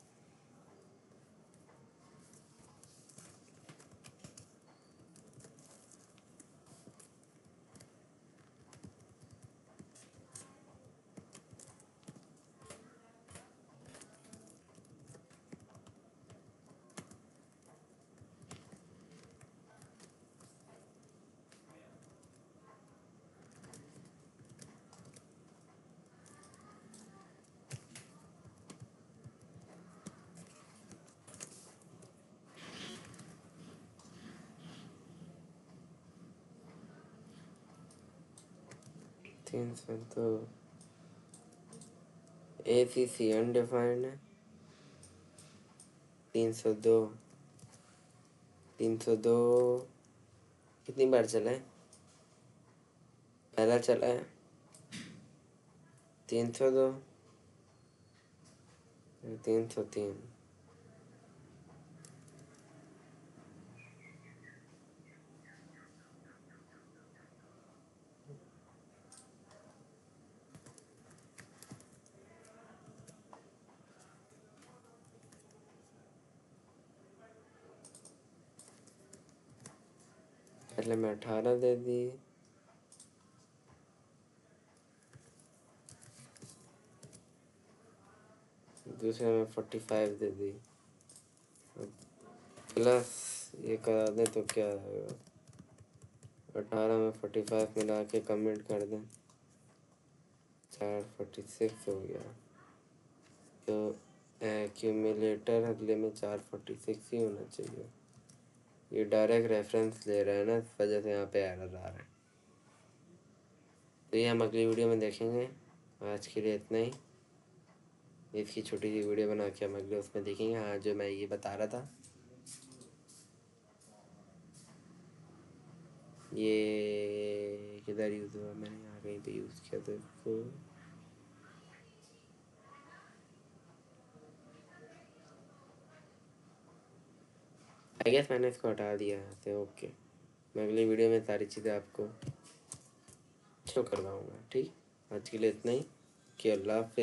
तीन सौ तो ACC अनडिफाइंड है। 302, 302 कितनी बार चला है? पहला चला है 302, 303। पहले मैं 18 दे दी, दूसरे में 45 दे दी, प्लस ये करा दें तो क्या आएगा? 18 में 45 मिला के कमेंट कर दें, 446 हो गया। तो एक्यूमुलेटर अगले में 446 ही होना चाहिए। ये डायरेक्ट रेफरेंस ले रहा है ना, इस वजह से यहाँ पे एरर आ रहा है। तो ये हम अगली वीडियो में देखेंगे। आज के लिए इतना ही। इसकी छोटी सी वीडियो बना के हम अगले उसमें देखेंगे। हाँ, जो मैं ये बता रहा था, ये किधर यूज़ हुआ, मैंने यहाँ कहीं पे यूज़ किया तो इसको आई गेस मैंने इसको हटा दिया यहाँ से। ओके, मैं अगली वीडियो में सारी चीज़ें आपको शो करवाऊँगा। ठीक, आज के लिए इतना ही। कि अल्लाह हाफ़िज़।